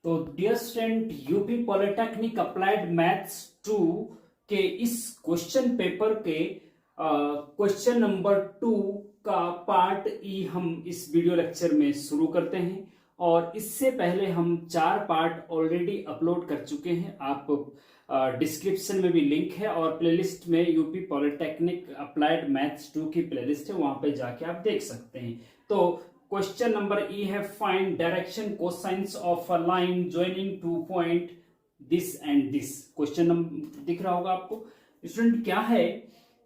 तो dear student, UP polytechnic applied maths 2 के इस क्वेश्चन पेपर के क्वेश्चन नंबर 2 का पार्ट ई हम इस वीडियो लेक्चर में शुरू करते हैं। और इससे पहले हम 4 पार्ट ऑलरेडी अपलोड कर चुके हैं। आप डिस्क्रिप्शन में भी लिंक है और प्लेलिस्ट में यूपी पॉलिटेक्निक अप्लाइड मैथ्स 2 की प्लेलिस्ट है, वहां पे जाके आप देख सकते हैं। तो क्वेश्चन नंबर ई है, find direction cosines of a line joining two point this and this. Question number दिख रहा होगा आपको। स्टूडेंट क्या है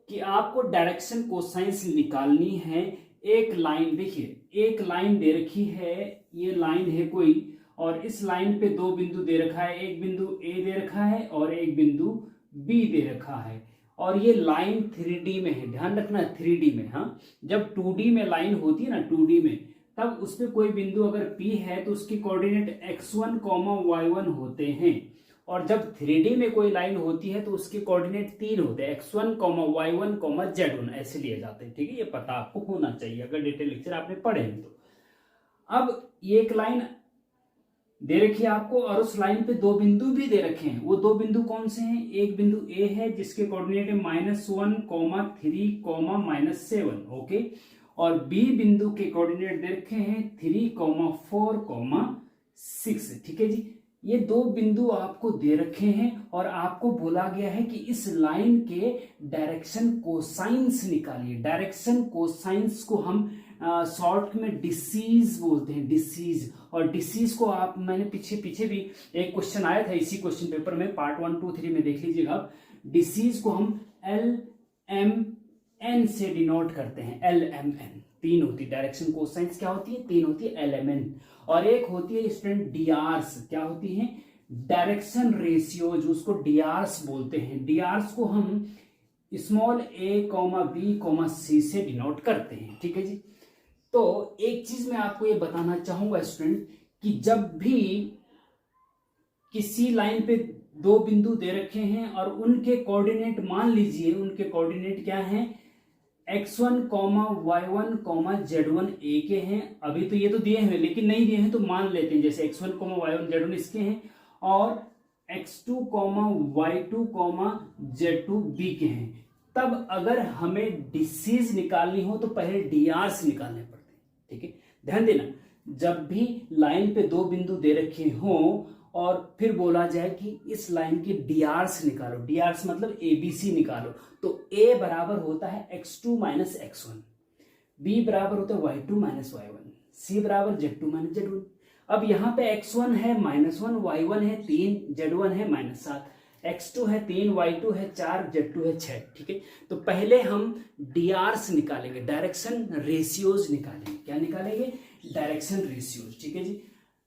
कि आपको डायरेक्शन कोसाइंस निकालनी है। एक लाइन देखिए, एक लाइन दे रखी है, ये लाइन है कोई, और इस लाइन पे 2 बिंदु दे रखा है। एक बिंदु ए दे रखा है और एक बिंदु बी दे रखा है, और ये लाइन 3D में है। ध्यान रखना 3D में। हाँ, जब 2D में लाइन होती है ना, 2D में, तब उस पे कोई बिंदु अगर P है तो उसकी कोऑर्डिनेट x1, y1 होते हैं। और जब 3D में कोई लाइन होती है तो उसके कोऑर्डिनेट 3 होते हैं, x1, y1, z1 ऐसे लिए जाते हैं। ठीक है, ये पता आपको होना चाहिए अगर डिटेल लेक्चर आपने पढ़े हैं तो। अब ये एक लाइन दे रखी है आपको, और उस लाइन पे 2 बिंदु भी दे रखे हैं। वो 2 बिंदु कौन से हैं? एक बिंदु A है जिसके कोऑर्डिनेट है -1, 3, -7। ओके, और B बिंदु के कोऑर्डिनेट दे रखे हैं 3, 4, 6। ठीक है जी, ये 2 बिंदु आपको दे रखे हैं और आपको बोला गया है कि इस लाइन के डायरेक्शन कोसाइंस निकालिए। डायरेक्शन कोसाइंस को हम शॉर्ट में डिसीज बोलते हैं, डिसीज। और डिसीज को आप, मैंने पीछे भी एक क्वेश्चन आया था इसी क्वेश्चन पेपर में, पार्ट 1, 2, 3 में देख लीजिएगा आप। डिसीज को हम LMN से डिनोट करते हैं। LMN 3 होती है। डायरेक्शन कोसाइंस क्या होती है? 3 होती है, LMN। और एक होती है स्टूडेंट DRs। क्या होती है? डायरेक्शन रेशियोज, उसको DRs बोलते हैं। DRs को हम स्मॉल a, b, c से डिनोट करते हैं। ठीक है जी। तो एक चीज मैं आपको ये बताना चाहूंगा स्टूडेंट, कि जब भी किसी लाइन पे 2 बिंदु दे रखे हैं और उनके कोऑर्डिनेट, मान लीजिए उनके कोऑर्डिनेट क्या हैं, x1, y1, z1 a के हैं। अभी तो ये तो दिए हैं, लेकिन नहीं दिए हैं तो मान लेते हैं, जैसे x1, y1, z1 इसके हैं, और x2, y2, z2 b के हैं। तब अगर हमें डिसीज निकालनी हो तो पहले DRs निकालने पड़ते हैं। ठीक है, ध्यान देना, जब भी लाइन पे 2 बिंदु दे रखे हों और फिर बोला जाए कि इस लाइन के DRs निकालो, DRs मतलब ABC निकालो, तो A बराबर होता है x2 - x1, B बराबर होता है y2 - y1, C बराबर z2 - z1। अब यहाँ पे x1 है -1, y1 है 3, z1 है -7, x2 है 3, y2 है 4, z2 है 6। ठीक है, तो पहले हम DRs निकालेंगे, डायरेक्शन रेशियोज निकालेंगे। क्या निकालेंगे? Direction ratios. ठीक है जी।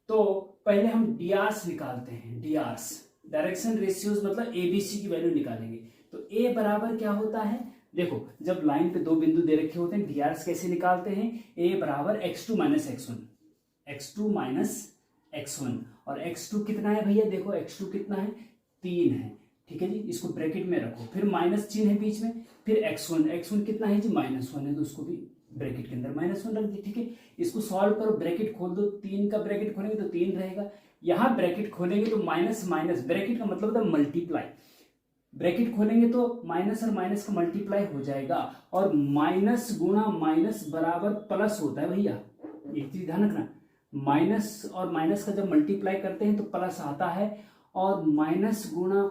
तो पहले हम DRs निकालते हैं। DRs डायरेक्शन रेशियोज मतलब ABC की वैल्यू निकालेंगे। तो A बराबर क्या होता है? देखो, जब लाइन पे 2 बिंदु दे रखे होते हैं, DRs कैसे निकालते हैं? A बराबर x2 - x1, x2 - x1। और x2 कितना है भैया? देखो x2 कितना है? 3 है। ठीक है जी, इसको ब्रैकेट में रखो, फिर माइनस चिन्ह है बीच में, फिर x1 कितना है जी? -1 है, तो उसको भी ब्रैकेट के अंदर -1 रख दी। ठीक है, इसको सॉल्व करो, ब्रैकेट खोल दो, 3 का ब्रैकेट खोलेंगे तो 3 रहेगा। यहां ब्रैकेट खोलेंगे तो माइनस माइनस, ब्रैकेट का मतलब होता है मल्टीप्लाई, ब्रैकेट खोलेंगे तो माइनस और माइनस का मल्टीप्लाई हो जाएगा, और माइनस गुणा माइनस बराबर प्लस होता है भैया। एक चीज ध्यान रखना, माइनस और माइनस का जब मल्टीप्लाई करते हैं तो प्लस आता है, और माइनस गुणा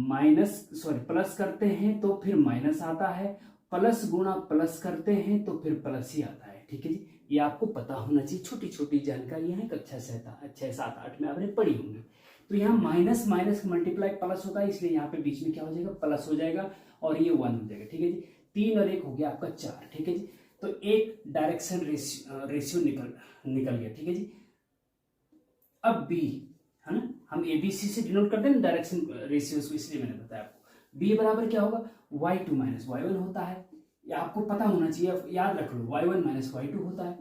माइनस, प्लस करते हैं तो फिर माइनस आता है, प्लस गुणा प्लस करते हैं तो फिर प्लस ही आता है। ठीक है जी, ये आपको पता होना चाहिए। छोटी छोटी जानकारियां हैं, कक्षा 6, 7, 8 में आपने पढ़ी होंगी। तो यहाँ माइनस माइनस मल्टीप्लाई प्लस होता है, इसलिए यहाँ पे बीच में क्या हो जाएगा? प्लस हो जाएगा, और ये 1 हो जाएगा। ठीक है जी, 3 और 1 हो गया आपका 4। ठीक है जी, तो एक डायरेक्शन रेशियो निकल गया। ठीक है जी। अब B है ना, हम ABC से डिनोट करते हैं डायरेक्शन रेशियोज को, इसलिए मैंने बताया आपको। B बराबर क्या होगा? y2 - y1 होता है। ये आपको पता होना चाहिए, याद रख लो, y1 - y2 होता है।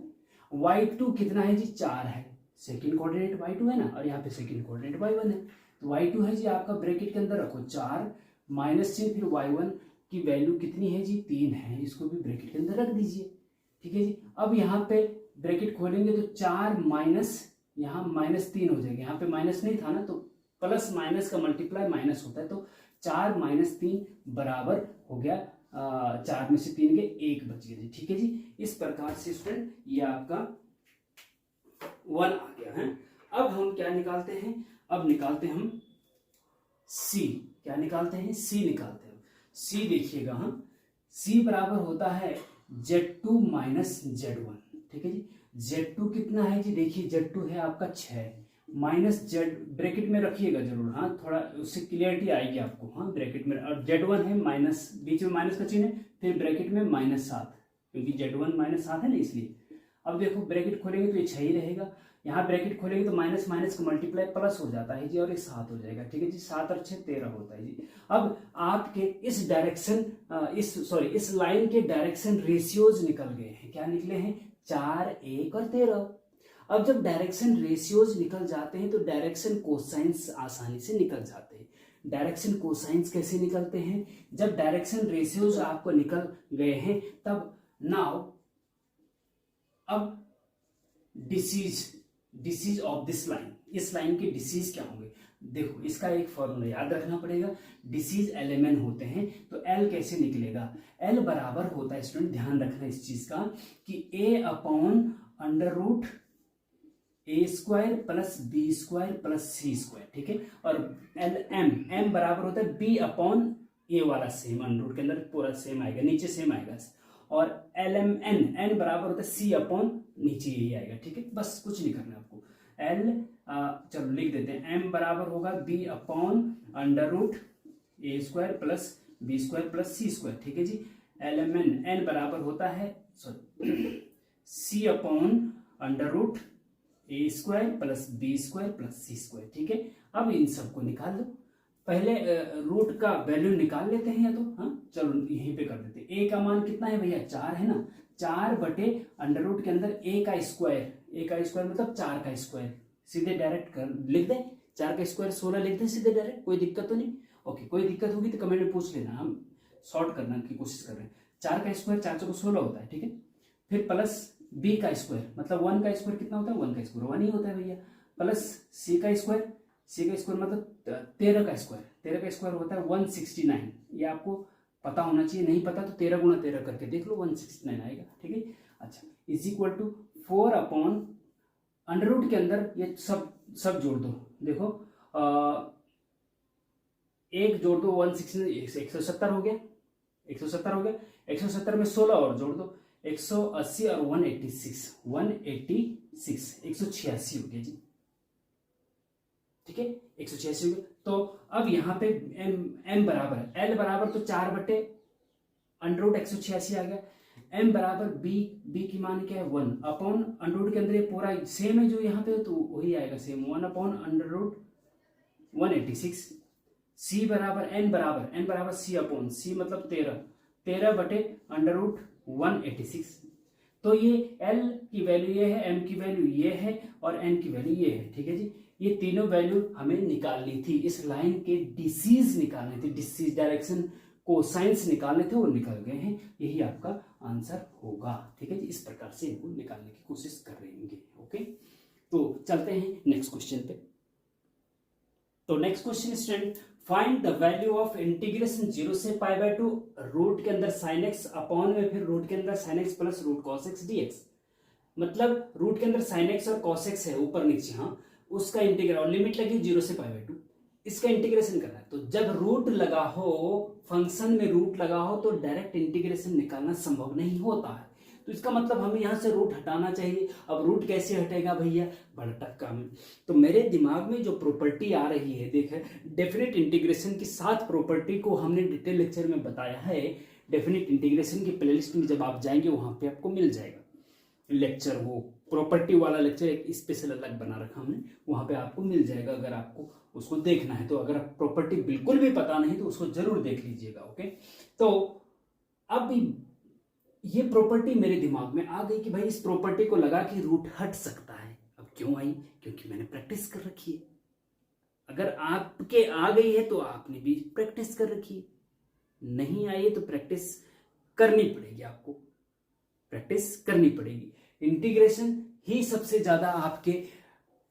y2 कितना है जी? 4 है। सेकंड कोऑर्डिनेट y2 है ना, और यहाँ पे सेकंड कोऑर्डिनेट y1 है। तो y2 है जी आपका, ब्रैकेट के अंदर रखो 4 माइनस से, फिर y1 की वैल्यू कितनी है जी? 3 है, इसको भी ब्रैकेट के अंदर रख दीजिए। ठीक है जी। अब यहाँ पे ब्रैकेट खोलेंगे तो 4 माइनस यहाँ -3 हो जाएगा, यहाँ पे माइनस नहीं था ना, तो प्लस माइनस का मल्टीप्लाई माइनस होता है, तो 4 - 3 बराबर हो गया 4 में से 3 गए 1 बच गया जी। ठीक है जी, इस प्रकार से स्टूडेंट ये आपका 1 आ गया है। अब हम क्या निकालते हैं, अब निकालते हैं हम सी। क्या निकालते हैं, सी निकालते हैं। सी देखिएगा, हम सी बराबर होता है Z2 माइनस Z1। ठीक है जी, Z2 कितना है जी, देखिए Z2 है आपका 6 माइनस Z, ब्रैकेट में रखिएगा जरूर, हाँ थोड़ा उससे क्लियरिटी आएगी आपको, हाँ ब्रैकेट में, और Z1 है माइनस, बीच में माइनस का चिन्ह है, फिर ब्रैकेट में -7, क्योंकि Z1 -7 है ना इसलिए। अब देखो ब्रैकेट खोलेंगे तो ये 6 ही रहेगा, यहाँ ब्रैकेट खोलेंगे तो माइनस माइनस का मल्टीप्लाई प्लस हो जाता है जी, और ये 7 हो जाएगा। ठीक है जी, 7 और 6 13 होता है जी। अब आपके इस डायरेक्शन इस लाइन के डायरेक्शन रेशियोज निकल गए हैं। क्या निकले हैं, 4, 1 और 13। अब जब डायरेक्शन रेशियोज निकल जाते हैं तो डायरेक्शन कोसाइंस आसानी से निकल जाते हैं। डायरेक्शन कोसाइंस कैसे निकलते हैं, जब डायरेक्शन रेशियोज आपको निकल गए हैं तब नाउ अब डिसीज ऑफ दिस लाइन, इस लाइन के डिसीज क्या होंगे, देखो इसका एक फॉर्मूला याद रखना पड़ेगा। डिसीज LMN होते हैं, तो L कैसे निकलेगा, L बराबर होता है स्टूडेंट, ध्यान रखना इस चीज का कि A/√A² plus B² plus C²। ठीक है, और M बराबर होता है B/A वाला सेम, अंडर के अंदर पूरा सेम आएगा, नीचे सेम आएगा, और LMN बराबर होता है C/ नीचे यही आएगा। ठीक है, बस कुछ नहीं करना आपको। चलो लिख देते हैं, M बराबर होगा B/√A² plus B² plus C²। ठीक है जी, LMN बराबर होता है C/√A² plus B² plus C²। ठीक है, अब इन सबको निकाल दो, पहले रूट का वैल्यू निकाल लेते हैं या तो, हाँ चलो यहीं पे कर देते हैं। A का मान कितना है भैया, 4 है ना, 4 बटे अंडर के अंदर A का स्क्वायर, मतलब 4 का स्क्वायर, सीधे डायरेक्ट कर लिख दे, 4 का स्क्वायर 16 लिख दे सीधे डायरेक्ट, कोई दिक्कत तो नहीं। ओके, कोई दिक्कत होगी तो कमेंट में पूछ लेना, हम शॉर्ट करने की कोशिश कर रहे हैं। 4 का स्क्वायर 4 को 16 होता है। ठीक है, फिर प्लस B का स्क्वायर, मतलब 1 का स्क्वायर कितना होता है, 1 का स्क्वायर 1 ही होता है भैया, प्लस C का स्क्वायर मतलब 13 का स्क्वायर, 13 का स्क्वायर होता है 169। ये आपको पता होना चाहिए, नहीं पता तो 13 × 13 करके देख लो, 169 आएगा। ठीक है, अच्छा, इज इक्वल टू 4 अंडर के अंदर ये सब जोड़ दो, देखो एक जोड़ दो 170 हो गया, 170 हो गया, 170 में 16 और जोड़ दो, 180 और 186 186 हो गया जी। ठीक है, 186 हो गया। तो अब यहाँ पे M बराबर है, L बराबर तो 4 बटे अंडर 186 आ गया, M बराबर B की मान क्या है 1 अपॉन अंडर के अंदर ये पूरा सेम है जो यहाँ पे, तो वही आएगा सेम 1 अपॉन अंडर 186। C बराबर N बराबर C अपॉन C मतलब 13 बटे अंडर 186। तो ये L की वैल्यू ये है, M की वैल्यू ये है और N की वैल्यू ये है। ठीक है जी, ये तीनों वैल्यू हमें निकालनी थी, इस लाइन के डिसीज निकालने थे, डिसीज डायरेक्शन कोसाइंस निकालने थे, वो निकल गए हैं, यही आपका आंसर होगा। ठीक है जी, इस प्रकार से इनको निकालने की कोशिश कर रहे हैं। ओके, तो चलते हैं नेक्स्ट क्वेश्चन पे। तो next question student, find the value of integration 0 से π/2 रूट के अंदर sin x अपॉन में फिर रूट के अंदर sin x plus root cos x dx। मतलब रूट के अंदर sin x और cos x है ऊपर नीचे, हाँ उसका इंटीग्रल, और लिमिट लगी 0 से π/2, इसका इंटीग्रेशन करना है। तो जब रूट लगा हो, फंक्शन में रूट लगा हो तो डायरेक्ट इंटीग्रेशन निकालना संभव नहीं होता है, तो इसका मतलब हमें यहाँ से रूट हटाना चाहिए। अब रूट कैसे हटेगा भैया, बड़ा टफ काम है। तो मेरे दिमाग में जो प्रॉपर्टी आ रही है, देखे डेफिनेट इंटीग्रेशन की 7 प्रॉपर्टी को हमने डिटेल लेक्चर में बताया है। डेफिनेट इंटीग्रेशन की प्लेलिस्ट में जब आप जाएंगे वहां पे आपको मिल जाएगा लेक्चर, वो प्रॉपर्टी वाला लेक्चर एक स्पेशल अलग बना रखा हमने, वहां पे आपको मिल जाएगा अगर आपको उसको देखना है। तो अगर प्रॉपर्टी बिल्कुल भी पता नहीं तो उसको जरूर देख लीजिएगा। ओके, तो अब ये प्रॉपर्टी मेरे दिमाग में आ गई कि भाई इस प्रॉपर्टी को लगा कि रूट हट सकता है। अब क्यों आई, क्योंकि मैंने प्रैक्टिस कर रखी है। अगर आपके आ गई है तो आपने भी प्रैक्टिस कर रखी है, नहीं आई है तो प्रैक्टिस करनी पड़ेगी, आपको प्रैक्टिस करनी पड़ेगी। इंटीग्रेशन ही सबसे ज्यादा आपके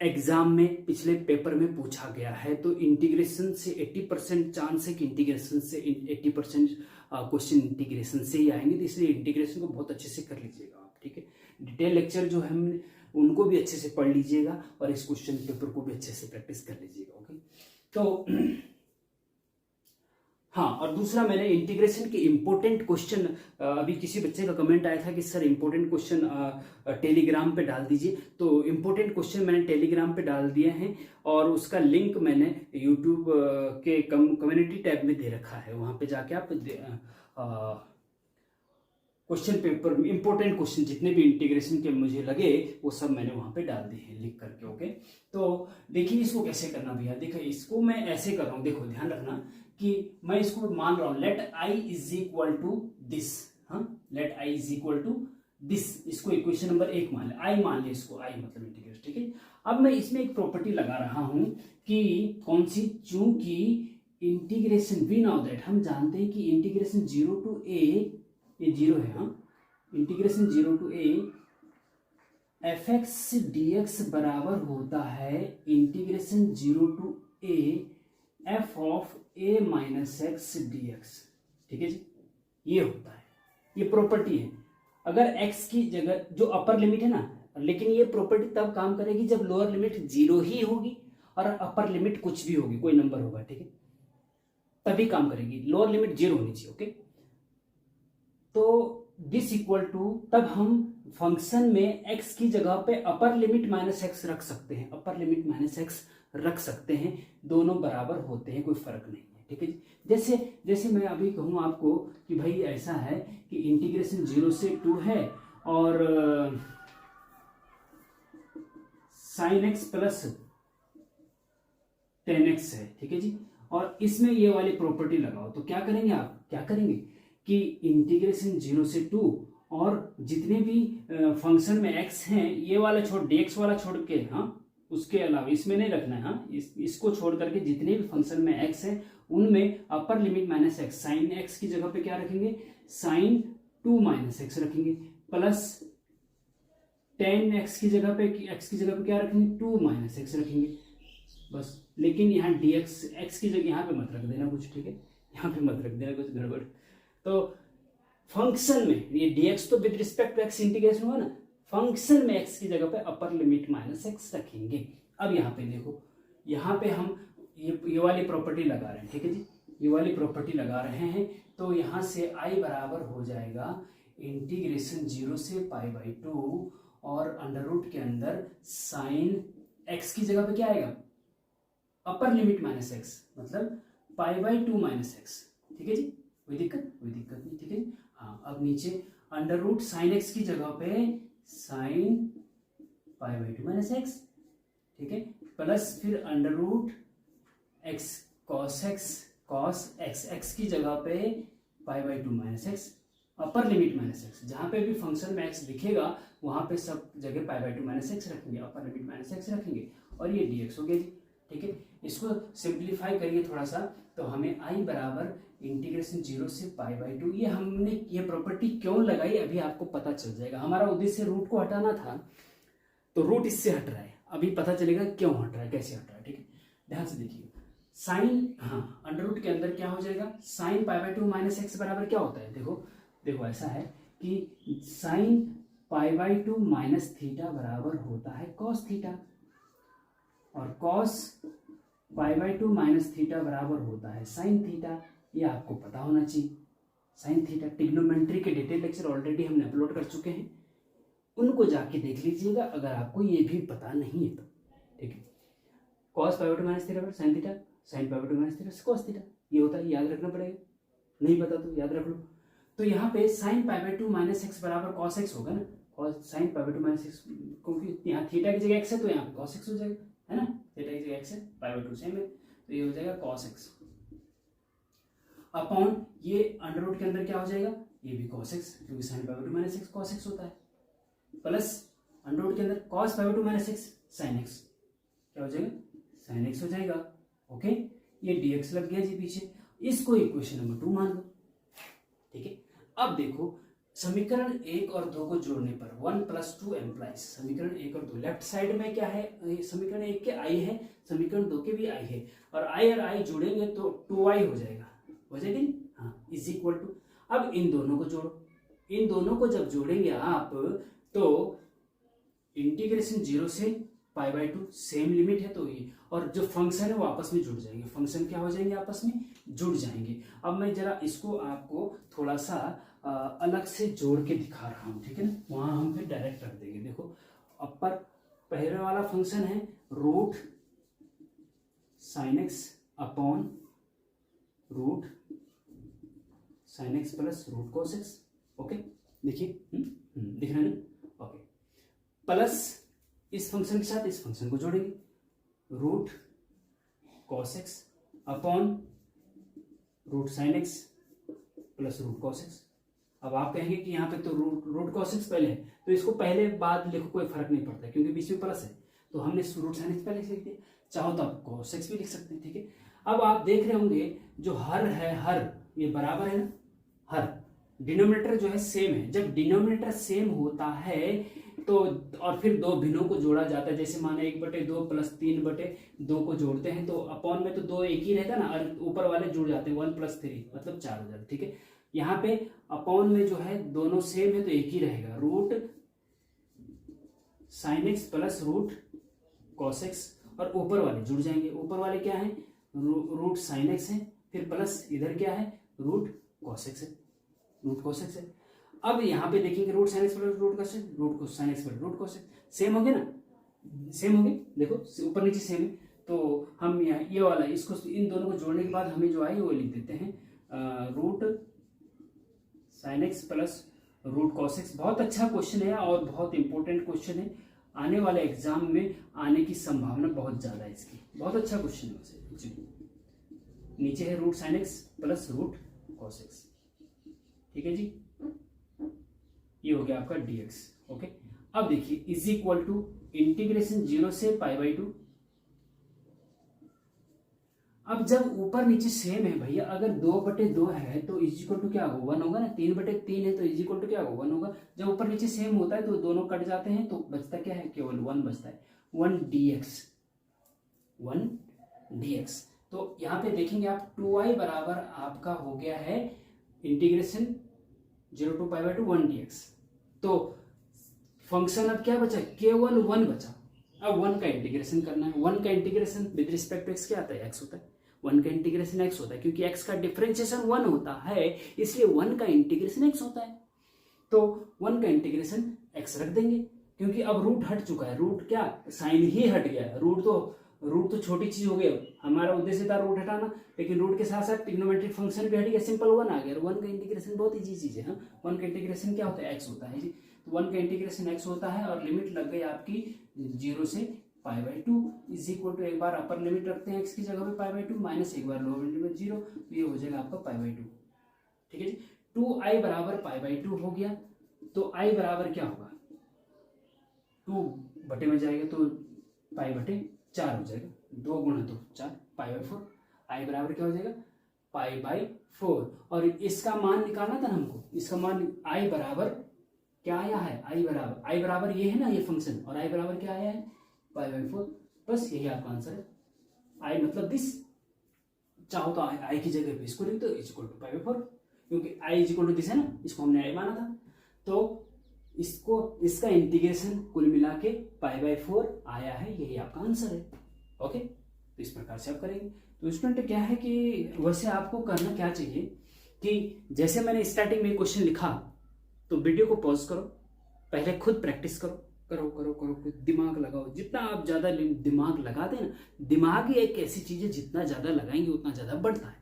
एग्जाम में पिछले पेपर में पूछा गया है। तो इंटीग्रेशन से 80% चांस है कि इंटीग्रेशन से 80% क्वेश्चन इंटीग्रेशन से ही आएंगे, तो इसलिए इंटीग्रेशन को बहुत अच्छे से कर लीजिएगा आप, ठीक है। डिटेल लेक्चर जो है हमने उनको भी अच्छे से पढ़ लीजिएगा और इस क्वेश्चन पेपर को भी अच्छे से प्रैक्टिस कर लीजिएगा, ओके। तो हाँ, और दूसरा मैंने इंटीग्रेशन के इम्पोर्टेंट क्वेश्चन, अभी किसी बच्चे का कमेंट आया था कि सर इम्पोर्टेंट क्वेश्चन टेलीग्राम पे डाल दीजिए, तो इम्पोर्टेंट क्वेश्चन मैंने टेलीग्राम पे डाल दिए हैं और उसका लिंक मैंने यूट्यूब के कम्युनिटी टैब में दे रखा है, वहाँ पे जाके आप क्वेश्चन पेपर इम्पोर्टेंट क्वेश्चन जितने भी इंटीग्रेशन के मुझे लगे वो सब मैंने वहाँ पे डाल दिए हैं लिख करके, ओके। तो देखिए इसको कैसे करना भैया, देखिए इसको मैं ऐसे कर रहा हूँ, देखो ध्यान रखना कि मैं इसको मान रहा हूं let I is equal to this, हाँ let I is equal to this, इसको इक्वेशन नंबर 1 मान ले, आई मान ले इसको, आई मतलब इंटीग्रेशन, ठीक है। अब मैं इसमें एक प्रॉपर्टी लगा रहा हूं कि कौन सी, चूंकि इंटीग्रेशन वी नाउ दैट, हम जानते हैं कि इंटीग्रेशन 0 टू ए, ये 0 है, हाँ integration 0 to a f x d x बराबर होता है integration 0 to a f of a minus x d x, ठीक है जी, ये होता है, ये प्रॉपर्टी है। अगर x की जगह जो अपर लिमिट है ना, लेकिन ये प्रॉपर्टी तब काम करेगी जब लोअर लिमिट 0 ही होगी और अपर लिमिट कुछ भी होगी, कोई नंबर होगा, ठीक है, तभी काम करेगी, लोअर लिमिट 0 होनी चाहिए, ओके। तो दिस इक्वल टू, तब हम फंक्शन में x की जगह पे अपर लिमिट माइनस एक्स रख सकते हैं, अपर लिमिट माइनस एक्स रख सकते हैं, दोनों बराबर होते हैं, कोई फर्क नहीं है, ठीक है। जैसे जैसे मैं अभी कहूँ आपको कि भाई ऐसा है कि इंटीग्रेशन 0 से 2 है और साइन एक्स प्लस 10x है, ठीक है जी, और इसमें ये वाली प्रॉपर्टी लगाओ, तो क्या करेंगे आप, क्या करेंगे कि इंटीग्रेशन 0 से 2 और जितने भी फंक्शन में x हैं, ये वाला छोड़, dx वाला छोड़ के, हाँ उसके अलावा इसमें नहीं रखना है, हाँ इसको छोड़ करके जितने भी फंक्शन में x है उनमें upper limit minus x, sine x की जगह पे क्या रखेंगे, साइन 2 माइनस एक्स रखेंगे, प्लस 10x की जगह पे, x की जगह पे क्या रखेंगे, 2 माइनस एक्स रखेंगे, बस। लेकिन यहाँ dx x की जगह यहाँ पे मत रख देना कुछ, ठीक है, यहाँ पे मत रख देना कुछ गड़बड़। तो फंक्शन में ये dx तो विद रिस्पेक्ट टू x इंटीग्रेशन हुआ ना, फंक्शन में x की जगह पे अपर लिमिट माइनस एक्स रखेंगे। अब यहाँ पे देखो, यहाँ पे हम ये वाली प्रॉपर्टी लगा रहे हैं, ठीक है जी, ये वाली प्रॉपर्टी लगा रहे हैं, तो यहाँ से i बराबर हो जाएगा इंटीग्रेशन 0 से पाई बाई 2 और अंडर रूट के अंदर साइन x की जगह पे क्या आएगा, अपर लिमिट माइनस एक्स, मतलब पाई बाई 2 माइनस एक्स, ठीक है जी, कोई दिक्कत नहीं, ठीक है। हाँ, अब नीचे अंडर रूट साइन एक्स की जगह पे sine pi by 2 minus x, ठीक है, प्लस फिर under root x cos x, x की जगह पे pi by 2 minus x, upper limit minus x, जहां पे भी फंक्शन में एक्स दिखेगा वहां पे सब जगह पाई बाई 2 माइनस एक्स रखेंगे, अपर लिमिट माइनस एक्स रखेंगे, और ये dx हो गया जी, ठीक है। इसको सिंप्लीफाई करिए थोड़ा सा, तो हमें i बराबर इंटीग्रेशन 0 से पाई बाई 2, ये हमने ये प्रॉपर्टी क्यों लगाई अभी आपको पता चल जाएगा। हमारा उद्देश्य रूट को हटाना था, तो रूट इससे हट रहा है, अभी पता चलेगा क्यों हट रहा है, कैसे हट रहा है, ठीक है। ध्यान से देखिए, साइन, हाँ अंडर रूट के अंदर क्या हो जाएगा, sign pi by 2 minus x बराबर क्या होता है, देखो ऐसा है कि sign pi by 2 minus theta बराबर होता है कॉस थीटा, और cos pi by 2 minus theta बराबर होता है साइन थीटा, ये आपको पता होना चाहिए। साइन थीटा ट्रिग्नोमेट्री के डिटेल लेक्चर ऑलरेडी हमने अपलोड कर चुके हैं, उनको जाके देख लीजिएगा अगर आपको ये भी पता नहीं है तो, ठीक है। Cos pi by 2 minus theta sine theta, sign pi by 2 minus theta cos theta, ये होता है, याद रखना पड़ेगा, नहीं पता तो याद रख लो। तो यहाँ पे sine pi by 2 minus x बराबर कॉस एक्स होगा ना, cos sine pi by 2 minus x, क्योंकि यहाँ थीटा की जगह एक्स है तो यहाँ पे कॉस एक्स हो जाएगा, है ना, थीटा की जगह एक्स है, पाई बाई 2 सेम है, तो ये हो जाएगा कॉस एक्स अपॉन ये अंडर रूट के अंदर क्या हो जाएगा, ये भी कॉस एक्स, क्योंकि sign pi by 2 minus x cos x होता है, प्लस अंडर रूट के अंदर cos pi by 2 minus x sine x, क्या हो जाएगा, साइन एक्स हो जाएगा, ओके। ये dx लग गया जी पीछे, इसको इक्वेशन नंबर 2 मान लो, ठीक है। अब देखो समीकरण 1 और 2 को जोड़ने पर 1 + 2 एम्प्लाइज, समीकरण 1 और 2 लेफ्ट साइड में क्या है, समीकरण 1 के आई है, समीकरण 2 के भी आई है, और आई और आई जोड़ेंगे तो 2i हो जाएगा नहीं? हाँ, इज इक्वल टू, अब इन दोनों को जोड़ो, इन दोनों को जब जोड़ेंगे आप तो इंटीग्रेशन 0 से π/2 सेम लिमिट है, तो ये और जो फंक्शन है वो आपस में जुड़ जाएंगे, फंक्शन क्या हो जाएंगे, आपस में जुड़ जाएंगे। अब मैं जरा इसको आपको थोड़ा सा अलग से जोड़ के दिखा रहा हूँ, ठीक है ना, वहां हम फिर डायरेक्ट रख देंगे। देखो अपर पहले वाला फंक्शन है root sin x upon root sin x plus root cos x, okay, देखिए दिख रहा है ना, ओके, प्लस इस फंक्शन के साथ इस फंक्शन को जोड़ेंगे, root cos x upon root sin x plus root cos x। अब आप कहेंगे कि यहाँ पे तो रूट cos x पहले है, तो इसको पहले बाद लिखो, कोई फर्क नहीं पड़ता क्योंकि बीच में प्लस है, तो हमने रूट sin x पहले लिख दिया, चाहो तो आप cos x भी लिख सकते हैं, ठीक है। अब आप देख रहे होंगे जो हर है, हर ये बराबर है ना, हर डिनोमिनेटर जो है सेम है, जब डिनोमिनेटर सेम होता है तो और फिर दो भिन्नों को जोड़ा जाता है, जैसे माने 1/2 प्लस 3/2 को जोड़ते हैं तो अपॉन में तो 2 एक ही रहता ना, और ऊपर वाले जुड़ जाते हैं 1 + 3 मतलब 4 हो जाता है, ठीक है। यहाँ पे अपॉन में जो है दोनों सेम है तो एक ही रहेगा, root sin x plus root cos x, और ऊपर वाले जुड़ जाएंगे, ऊपर वाले क्या है, रूट sin x है, फिर प्लस इधर क्या है, रूट cos x है, रूट cos x है। अब यहाँ पे देखेंगे root sin x plus root cos x, root sin x plus root cos x same हो गए ना, सेम हो गए, देखो ऊपर नीचे सेम है, तो हम यहाँ ये वाला इसको इन दोनों को जोड़ने के बाद हमें जो आई वो लिख देते हैं root sin x plus root cos x। बहुत अच्छा क्वेश्चन है और बहुत इंपॉर्टेंट क्वेश्चन है, आने वाले एग्जाम में आने की संभावना बहुत ज्यादा है इसकी, बहुत अच्छा क्वेश्चन है। नीचे है root sin x plus root cos x, ठीक है जी, ये हो गया आपका dx, ओके। अब देखिए इज इक्वल टू इंटीग्रेशन 0 से π/2, अब जब ऊपर नीचे सेम है भैया, अगर 2/2 है तो इज इक्वल टू क्या होगा, 1 होगा ना, 3/3 है तो इज इक्वल टू क्या होगा, 1 होगा। जब ऊपर नीचे सेम होता है तो दोनों कट जाते हैं, तो बचता क्या है, केवल 1 बचता है, 1 dx। तो यहाँ पे देखेंगे आप 2i बराबर आपका हो गया है इंटीग्रेशन 0 to π/2 1 dx, तो फंक्शन अब क्या बचा, केवल 1 बचा। अब 1 का इंटीग्रेशन करना है, 1 का integration with respect to x क्या आता है, x होता है, 1 का इंटीग्रेशन x होता है, क्योंकि x का डिफरेंशिएशन 1 होता है इसलिए 1 का इंटीग्रेशन x होता है, तो 1 का इंटीग्रेशन x रख देंगे, क्योंकि अब रूट हट चुका है, रूट क्या साइन ही हट गया है, रूट तो छोटी चीज हो गई, हमारा उद्देश्य था रूट हटाना, लेकिन रूट के साथ साथ ट्रिग्नोमेट्रिक फंक्शन भी हट गया, सिंपल 1 आ गया। 1 का इंटीग्रेशन बहुत इजी चीज है, 1 का इंटीग्रेशन क्या होता है, x होता है जी, तो 1 का इंटीग्रेशन x होता है, और लिमिट लग गई आपकी 0 से π/2 इज इक्वल टू, एक बार अपर लिमिट रखते हैं x की जगह पे π/2 माइनस एक बार लोअर लिमिट 0, तो ये हो जाएगा आपका π/2, ठीक है जी। 2i बराबर π/2 हो गया, तो i बराबर क्या होगा, 2 बटे में जाएगा तो π/4 हो जाएगा, 2 × 2 4 π/4, i बराबर क्या हो जाएगा π/4, और इसका मान निकालना था हमको, इसका मान i बराबर क्या आया है, i बराबर ये है ना ये फंक्शन, और i बराबर क्या आया है π/4, बस यही आपका आंसर है। i मतलब दिस, चाहो तो i की जगह पे इसको लिख दो इज इक्वल टू π/4, क्योंकि i is equal to this है ना, इसको हमने i माना था, तो इसका इंटीग्रेशन कुल मिला के π/4 आया है, यही आपका आंसर है, ओके। तो इस प्रकार से आप करेंगे। तो स्टूडेंट क्या है कि वैसे आपको करना क्या चाहिए कि जैसे मैंने स्टार्टिंग में क्वेश्चन लिखा तो वीडियो को पॉज करो, पहले खुद प्रैक्टिस करो, दिमाग लगाओ, जितना आप ज्यादा दिमाग लगाते हैं ना, दिमाग ही एक ऐसी चीज है जितना ज्यादा लगाएंगे उतना ज्यादा बढ़ता है।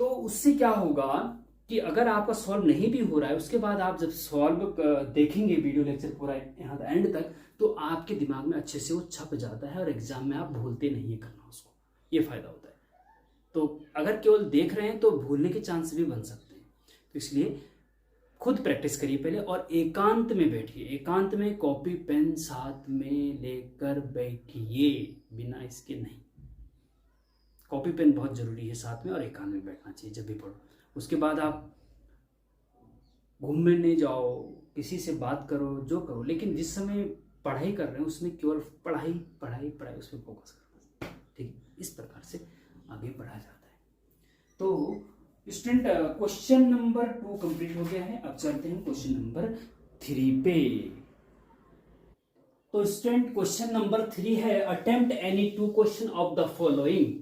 तो उससे क्या होगा कि अगर आपका सॉल्व नहीं भी हो रहा है, उसके बाद आप जब सॉल्व देखेंगे वीडियो लेक्चर पूरा यहाँ एंड तक, तो आपके दिमाग में अच्छे से वो छप जाता है और एग्जाम में आप भूलते नहीं है करना उसको, ये फायदा होता है। तो अगर केवल देख रहे हैं तो भूलने के चांस भी बन सकते हैं, तो इसलिए खुद प्रैक्टिस करिए पहले, और एकांत में बैठिए, एकांत में कॉपी पेन साथ में लेकर बैठिए, बिना इसके नहीं। कॉपी पेन बहुत जरूरी है साथ में, और एकांत में बैठना चाहिए जब भी पढ़ो। उसके बाद आप घूमने जाओ, किसी से बात करो, जो करो, लेकिन जिस समय पढ़ाई कर रहे हैं उसमें केवल पढ़ाई पढ़ाई पढ़ाई, उस पर फोकस करना। ठीक है, इस प्रकार से आगे बढ़ा जाता है। तो स्टूडेंट क्वेश्चन नंबर 2 कंप्लीट हो गया है। अब चलते हैं क्वेश्चन नंबर 3 पे। तो स्टूडेंट क्वेश्चन नंबर 3 है, attempt any 2 question of the following.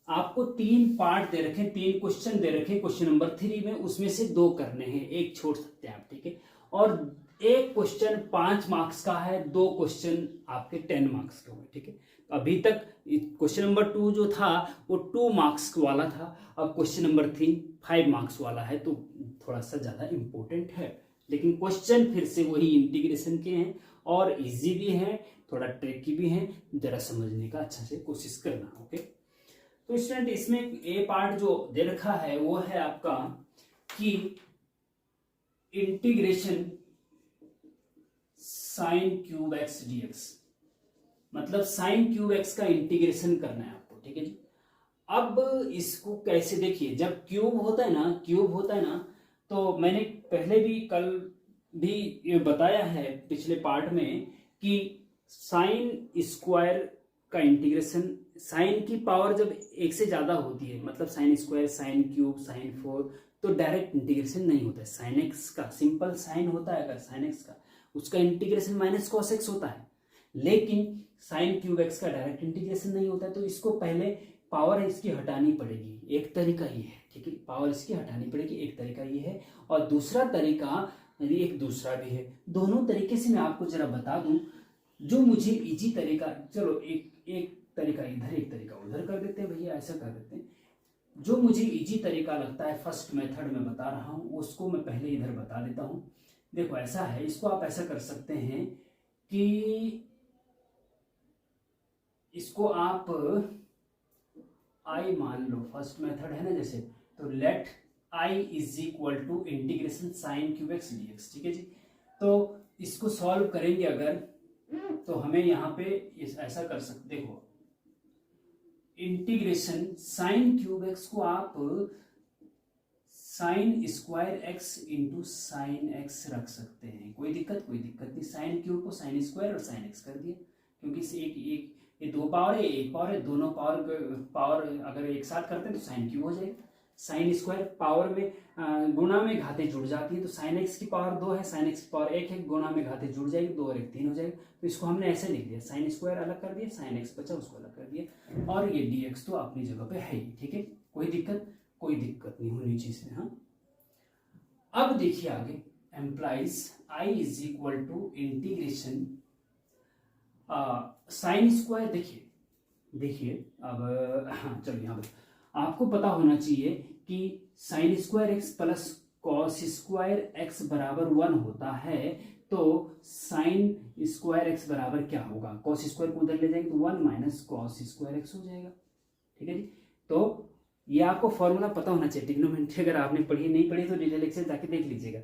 आपको 3 पार्ट दे रखे, 3 क्वेश्चन दे रखे क्वेश्चन नंबर 3 में, उसमें से 2 करने हैं, एक छोड़ सकते हैं आप। ठीक है, और एक क्वेश्चन 5 मार्क्स का है, 2 क्वेश्चन आपके 10 मार्क्स के होंगे। ठीक है, अभी तक क्वेश्चन नंबर 2 जो था वो 2 मार्क्स वाला था, अब क्वेश्चन नंबर 3 5 मार्क्स वाला है, तो थोड़ा सा ज्यादा इंपॉर्टेंट है। लेकिन क्वेश्चन फिर से वही इंटीग्रेशन के हैं और इजी भी हैं, थोड़ा ट्रिकी भी हैं, जरा समझने का अच्छा से कोशिश करना। ओके, तो स्टूडेंट इसमें ए पार्ट जो दे रखा है वो है आपका कि integration sine cube x dx, मतलब साइन क्यूब एक्स का इंटीग्रेशन करना है आपको। ठीक है जी, अब इसको कैसे देखिए, जब क्यूब होता है ना, क्यूब होता है ना, तो मैंने पहले भी कल भी ये बताया है पिछले पार्ट में कि साइन स्क्वायर का इंटीग्रेशन, साइन की पावर जब 1 से ज्यादा होती है, मतलब sine square, sine cube, sine 4, तो डायरेक्ट इंटीग्रेशन नहीं होता है। साइन एक्स का सिंपल साइन होता है, अगर साइन एक्स का, उसका इंटीग्रेशन माइनस कॉस एक्स होता है, लेकिन साइन क्यूब एक्स का डायरेक्ट इंटीग्रेशन नहीं होता है। तो इसको पहले पावर इसकी हटानी पड़ेगी, एक तरीका ये है। ठीक है, पावर इसकी हटानी पड़ेगी, एक तरीका ये है, और दूसरा तरीका, एक दूसरा भी है। दोनों तरीके से मैं आपको जरा बता दूं, जो मुझे इजी तरीका, चलो एक तरीका इधर, एक तरीका उधर कर देते हैं भैया, ऐसा कर देते हैं। जो मुझे इजी तरीका लगता है, फर्स्ट मेथड में बता रहा हूं, उसको मैं पहले इधर बता देता हूं। देखो ऐसा है, इसको आप ऐसा कर सकते हैं कि इसको आप आई मान लो, फर्स्ट मेथड है ना जैसे, तो let I is equal to integration sine cube x dx. ठीक है जी, तो इसको सॉल्व करेंगे अगर, तो हमें यहां पे ऐसा कर सकते, देखो इंटीग्रेशन साइन क्यूब एक्स को आप sine square x into sine x रख सकते हैं, कोई दिक्कत नहीं। साइन क्यूब को साइन स्क्वायर और साइन एक्स कर दिया, क्योंकि इसे एक ये 2 पावर है, एक पावर है, दोनों पावर अगर एक साथ करते हैं तो साइन क्यूब हो जाएगा। साइन स्क्वायर पावर में गुणा में घाते जुड़ जाती है, तो साइन एक्स की पावर 2 है, साइन एक्स की पावर 1 है, गुणा में घाते जुड़ जाएगी, 2 और 1 3 हो जाएगा। तो इसको हमने ऐसे लिख दिया, साइन स्क्वायर अलग कर दिया, साइन एक्स बचा उसको अलग कर दिया, और ये डीएक्स तो अपनी जगह पे है ही। ठीक है, कोई दिक्कत नहीं होनी चाहिए इसमें। हाँ, अब देखिए आगे, implies I is equal to integration sine square, देखिए अब हाँ चलो, यहाँ पर आपको पता होना चाहिए कि sine square x plus cos square x बराबर 1 होता है, तो साइन स्क्वायर एक्स बराबर क्या होगा, कॉस स्क्वायर को उधर ले जाएंगे तो 1 माइनस कॉस स्क्वायर एक्स हो जाएगा। ठीक है जी, तो ये आपको फॉर्मूला पता होना चाहिए ट्रिग्नोमेट्री, अगर आपने पढ़ी नहीं पढ़ी तो डिटेल लेक्चर जाके देख लीजिएगा,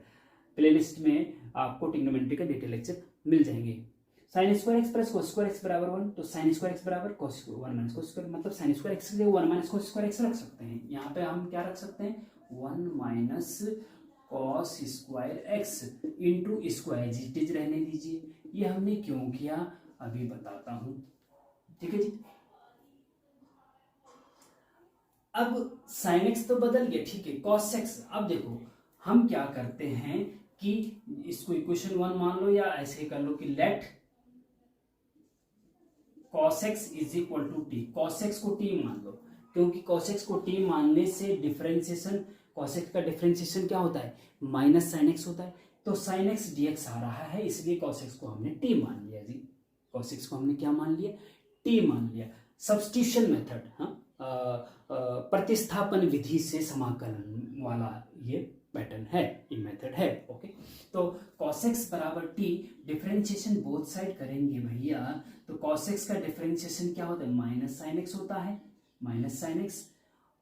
प्लेलिस्ट में आपको ट्रिग्नोमेट्री का डिटेल लेक्चर मिल जाएंगे। Sine square x plus cos square x बराबर 1, तो साइन स्क्वायर एक्स बराबर कोस 1 माइनस कोस स्क्वायर, मतलब साइन स्क्वायर एक्स के लिए 1 माइनस कोस स्क्वायर एक्स रख सकते हैं। यहाँ पे हम क्या रख सकते हैं, 1 minus cos square x into square जीटीज रहने दीजिए। ये हमने क्यों किया अभी बताता हूं। ठीक है जी, अब साइन एक्स तो बदल गया, ठीक है, कॉस एक्स। अब देखो हम क्या करते हैं कि इसको इक्वेशन 1 मान लो, या ऐसे ही कर लो कि let cos x is equal to t, cos x को t मान लो, क्योंकि cos x को t मानने से डिफरेंशिएशन, cos x का डिफरेंशिएशन क्या होता है, माइनस साइन एक्स होता है, तो साइन एक्स dx आ रहा है, इसलिए cos x को हमने t मान लिया जी, cos x को हमने क्या मान लिया, t मान लिया। सब्स्टिट्यूशन मेथड, हाँ प्रतिस्थापन विधि से समाकलन वाला ये पैटर्न है, ये मेथड है। ओके, तो cos x बराबर t, डिफरेंशिएशन बोथ साइड करेंगे भैया, तो cos x का डिफरेंशिएशन क्या होता है, माइनस साइन एक्स होता है, माइनस साइन एक्स,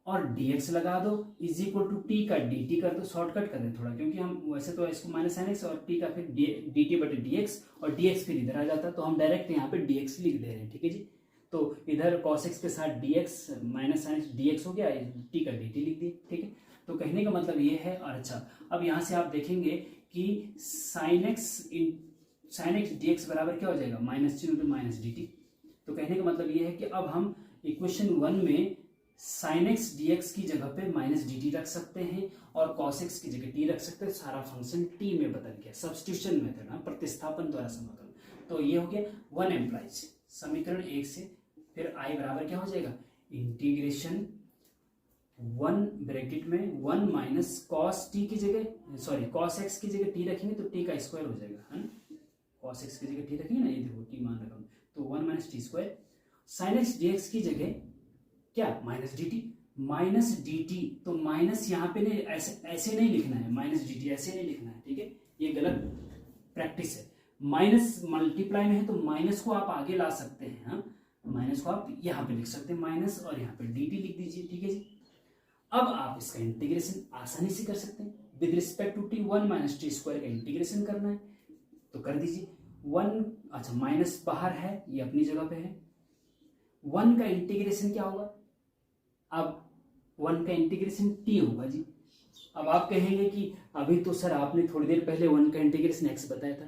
और dx लगा दो इज इक्वल टू टी का dt कर दो, शॉर्टकट कर दे थोड़ा, क्योंकि हम वैसे तो इसको माइनस साइन एक्स और t का फिर dt बटे dx, और dx फिर इधर आ जाता है, तो हम डायरेक्ट यहाँ पे dx लिख दे रहे हैं। ठीक है जी, तो इधर cos x के साथ dx minus sine x dx हो गया, t का dt लिख दिए। ठीक है, तो कहने का मतलब ये है। और अच्छा, अब यहाँ से आप देखेंगे कि साइन एक्स dx बराबर क्या हो जाएगा, माइनस चिन्ह पे माइनस dt। तो कहने का मतलब ये है कि अब हम इक्वेशन 1 में साइन एक्स dx की जगह पे माइनस dt रख सकते हैं और cos x की जगह t रख सकते हैं। सारा फंक्शन t में बदल गया, सब्स्टिट्यूशन मेथड, प्रतिस्थापन द्वारा समाकलन। तो ये हो गया 1 एम्प्लाइज समीकरण 1 से। फिर i बराबर क्या हो जाएगा, इंटीग्रेशन 1 ब्रैकेट में 1 माइनस कॉस टी की जगह, सॉरी cos x की जगह t रखेंगे तो t का स्क्वायर हो जाएगा, है ना। cos x की जगह t रखेंगे ना, ये देखो t मान रखा हूं, तो 1 minus t square. Sine x dx की जगह क्या, माइनस dt, माइनस dt। तो माइनस यहाँ पे नहीं, ऐसे नहीं लिखना है, माइनस dt ऐसे नहीं लिखना है, ठीक है, ये गलत प्रैक्टिस है। माइनस मल्टीप्लाई में है तो माइनस को आप आगे ला सकते हैं, हाँ, माइनस को आप यहाँ पे लिख सकते हैं माइनस, और यहाँ पे dt लिख दीजिए, ठीक है जी। अब आप इसका इंटीग्रेशन आसानी से कर सकते हैं with respect to t. 1 minus t square का इंटीग्रेशन करना है तो कर दीजिए। 1, अच्छा माइनस बाहर है, ये अपनी जगह पे है। 1 का इंटीग्रेशन क्या होगा, अब 1 का इंटीग्रेशन t होगा जी। अब आप कहेंगे कि अभी तो सर आपने थोड़ी देर पहले 1 का इंटीग्रेशन x बताया था,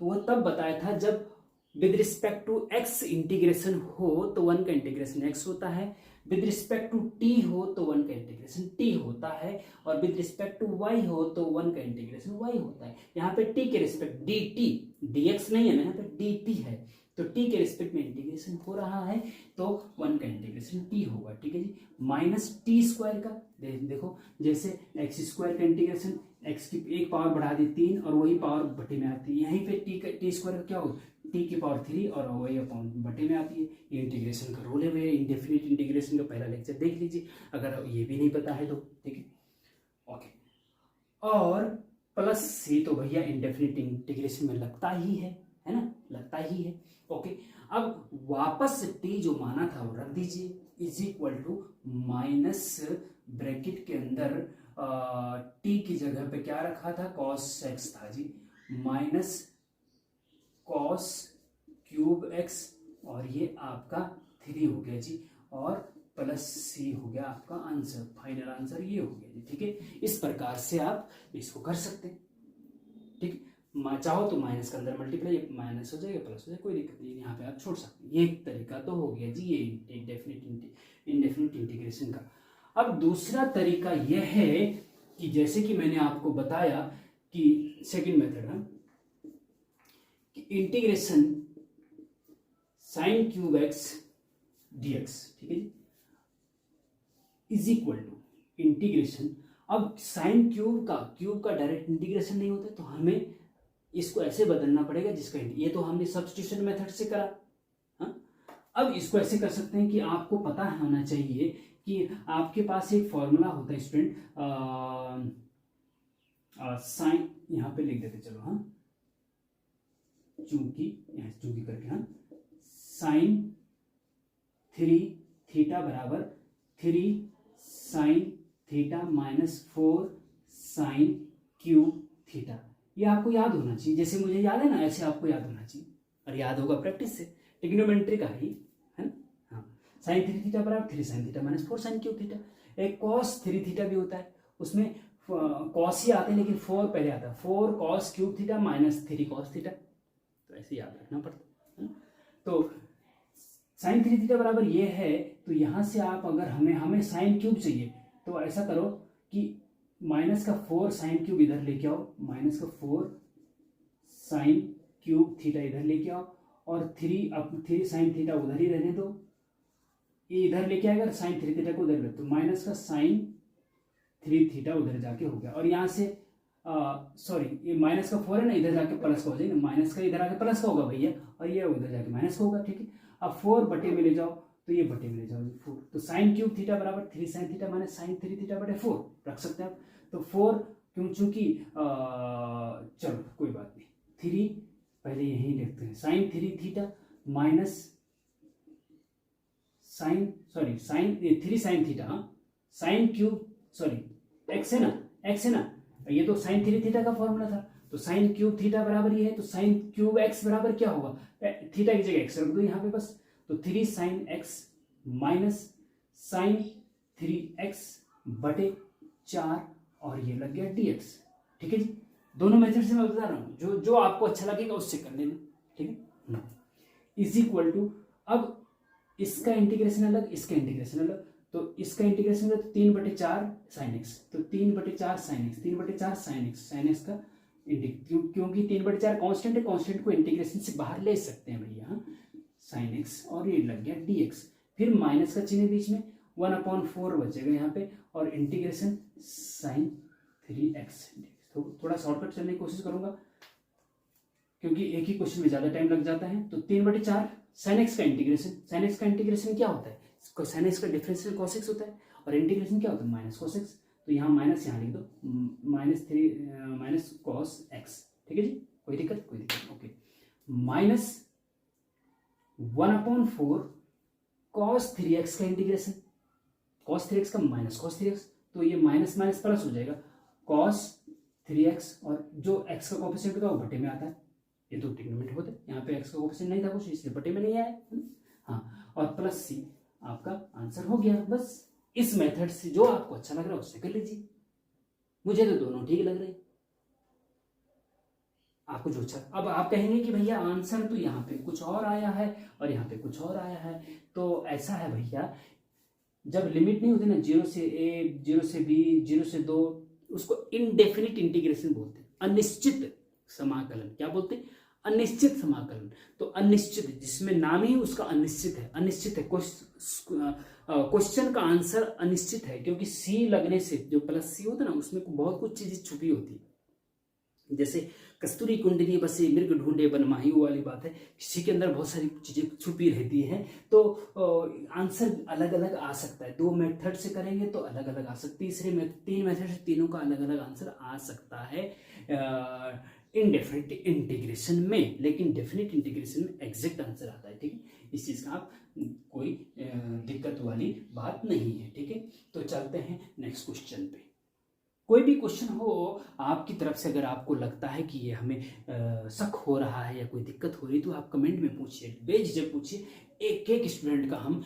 तो वो तब बताया था जब with respect to x integration हो तो 1 का इंटीग्रेशन x होता है, विद रिस्पेक्ट टू t हो तो 1 का इंटीग्रेशन t होता है, और विद रिस्पेक्ट टू y हो तो 1 का इंटीग्रेशन y होता है। यहाँ पे t के रिस्पेक्ट dt, dx नहीं है ना, यहाँ पे dt है, तो t के रिस्पेक्ट में इंटीग्रेशन हो रहा है तो 1 का इंटीग्रेशन t होगा, ठीक है जी। माइनस टी स्क्वायर का देखो, जैसे एक्स स्क्वायर का इंटीग्रेशन, x की एक पावर बढ़ा दी 3 और वही पावर बटे में आती है, यहीं पे टी स्क्वायर का क्या होगा, t की पावर 3 और वही अपॉन बटे में आती है। ये इंटीग्रेशन का रूल है भैया, इंडेफिनिट इंटीग्रेशन का पहला लेक्चर देख लीजिए अगर ये भी नहीं पता है तो, ठीक है, ओके। और प्लस सी तो भैया इंडेफिनिट इंटीग्रेशन में लगता ही है ना, लगता ही है, ओके। अब वापस t जो माना था वो रख दीजिए, is equal to minus bracket के अंदर t की जगह पे क्या रखा था, cos x था जी, माइनस cos क्यूब x, और ये आपका 3 हो गया जी, और प्लस c हो गया आपका आंसर, फाइनल आंसर ये हो गया जी, ठीक है। इस प्रकार से आप इसको कर सकते हैं, ठीक। चाहो तो माइनस के अंदर मल्टीप्लाई, माइनस हो जाएगा प्लस हो जाएगा, कोई दिक्कत नहीं, यहाँ पे आप छोड़ सकते हैं। ये एक तरीका तो हो गया जी ये इंडेफिनिट इंटीग्रेशन का। अब दूसरा तरीका यह है कि जैसे कि मैंने आपको बताया कि सेकंड मेथड है कि integration sine cube x dx, ठीक है जी, इज इक्वल टू इंटीग्रेशन। अब साइन क्यूब का डायरेक्ट इंटीग्रेशन नहीं होता, तो हमें इसको ऐसे बदलना पड़ेगा जिसका, ये तो हमने सब्स्टिट्यूशन मेथड से करा, हाँ? अब इसको ऐसे कर सकते हैं कि आपको पता होना चाहिए कि आपके पास एक फॉर्मूला होता है स्टूडेंट, साइन, यहाँ पे लिख देते चलो, हाँ, चूंकि करके, हाँ, साइन 3 थीटा बराबर 3 sine theta minus 4 sine cube theta. ये आपको याद होना चाहिए, जैसे मुझे याद है ना ऐसे आपको याद होना चाहिए, और याद होगा प्रैक्टिस से, ट्रिग्नोमेट्री का ही है ना, हाँ। साइन 3 थीटा बराबर 3 sine theta minus 4 sine cube theta. एक कॉस 3 थीटा भी होता है, उसमें कॉस ही आते हैं लेकिन 4 पहले आता है, 4 cos cube theta minus 3 cos theta, तो ऐसे याद रखना पड़ता है। तो साइन 3 थीटा बराबर ये है, तो यहाँ से आप अगर हमें साइन क्यूब चाहिए तो ऐसा करो कि माइनस का 4 साइन क्यूब इधर लेके आओ, माइनस का 4 साइन क्यूब थीटा इधर लेके आओ, और 3 साइन थीटा उधर ही रहने दो, ये इधर लेके आएगा, साइन 3 थीटा को उधर ले, तो माइनस का साइन 3 थीटा उधर जाके हो गया, और यहाँ से सॉरी ये माइनस का 4 है ना, इधर जाके प्लस का हो जाएगा, माइनस का इधर आके प्लस का होगा भैया, और ये उधर जाके माइनस का होगा, ठीक है। अब 4 बटे में ले जाओ तो ये बटे में ले जाओ 4, तो साइन क्यूब थीटा बराबर 3 sine theta minus sine 3 theta बटे 4 रख सकते हैं आप। तो 4 क्यों, चूंकि चलो कोई बात नहीं, 3 पहले यहीं लिखते हैं, sine 3 theta minus sine 3 sine theta, हाँ, साइन क्यूब सॉरी एक्स है ना, ये तो साइन 3 थीटा का फॉर्मूला था, तो साइन क्यूब थीटा बराबर ये है, तो साइन क्यूब एक्स बराबर क्या होगा, थीटा की जगह एक्स रख दो यहाँ पे बस, तो 3 sine x minus sine 3 x बटे 4 और ये लग गया dx। ठीक है जी, दोनों मेथड से मैं बता रहा हूँ, जो जो आपको अच्छा लगेगा उससे कर लेना। ठीक है, इज इक्वल टू, अब इसका इंटीग्रेशन अलग, इसका इंटीग्रेशन अलग, तो इसका इंटीग्रेशन अलग, 3/4 sin x, तो 3/4 sin x, 3/4 sin x, sin x का क्योंकि 3/4 कांस्टेंट है, कांस्टेंट को इंटीग्रेशन से बाहर ले सकते हैं भैया, sin x और ये लग गया dx। फिर माइनस का चिन्ह बीच में, 1/4 बचेगा यहाँ पे, और इंटीग्रेशन sin 3x। तो थोड़ा शॉर्टकट चलने की कोशिश करूंगा क्योंकि एक ही क्वेश्चन में ज्यादा टाइम लग जाता है। तो 3/4 sin x का इंटीग्रेशन, sin x का इंटीग्रेशन क्या होता है, sin x का डिफरेंशियल cos x होता है, और इंटीग्रेशन क्या होता है, माइनस cos x। तो यहाँ माइनस यहाँ लिख दो, माइनस cos x। ठीक है जी, कोई दिक्कत, कोई दिक्कत, ओके। माइनस 1/4 cos 3x का इंटीग्रेशन, cos 3x का माइनस cos 3x, तो ये माइनस माइनस प्लस हो जाएगा, cos 3x, और जो x का कोफिशिएंट होगा वो बटे में आता है, ये तो ट्रिग्नोमेट्री होता है, यहाँ पे x का कोफिशिएंट नहीं था कुछ, इसलिए बटे में नहीं आया। हाँ, और प्लस c आपका आंसर हो गया। बस इस मेथड से जो आपको अच्छा लग रहा है उससे कर लीजिए, मुझे तो दोनों ठीक लग रहे हैं, आपको जो अच्छा। अब आप कहेंगे कि भैया आंसर तो यहाँ पे कुछ और आया है और यहाँ पे कुछ और आया है, तो ऐसा है भैया, जब लिमिट नहीं होती ना 0 से a, 0 से b, 0 से 2, उसको इनडेफिनिट इंटीग्रेशन बोलते हैं, अनिश्चित समाकलन। क्या बोलते हैं, अनिश्चित समाकलन। तो अनिश्चित, जिसमें नाम ही उसका अनिश्चित है, अनिश्चित है, क्वेश्चन का आंसर अनिश्चित है, क्योंकि सी लगने से, जो प्लस सी होता है ना, उसमें बहुत कुछ चीजें छुपी होती है, जैसे कस्तूरी कुंडली बसे मृग ढूंढे बनमाही, वो वाली बात है, किसी के अंदर बहुत सारी चीजें छुपी रहती हैं, तो आंसर अलग अलग आ सकता है। 2 मेथड से करेंगे तो अलग अलग आ सकती है, तीसरे 3 मेथड से तीनों का अलग अलग आंसर आ सकता है इनडेफिनिट इंटीग्रेशन में, लेकिन डेफिनिट इंटीग्रेशन में एग्जैक्ट आंसर आता है। ठीक है, इस चीज का आप कोई दिक्कत वाली बात नहीं है। ठीक है, तो चलते हैं नेक्स्ट क्वेश्चन पे। कोई भी क्वेश्चन हो आपकी तरफ से, अगर आपको लगता है कि ये हमें शक हो रहा है या कोई दिक्कत हो रही, तो आप कमेंट में पूछिए, बेझिझक पूछिए, एक एक स्टूडेंट का हम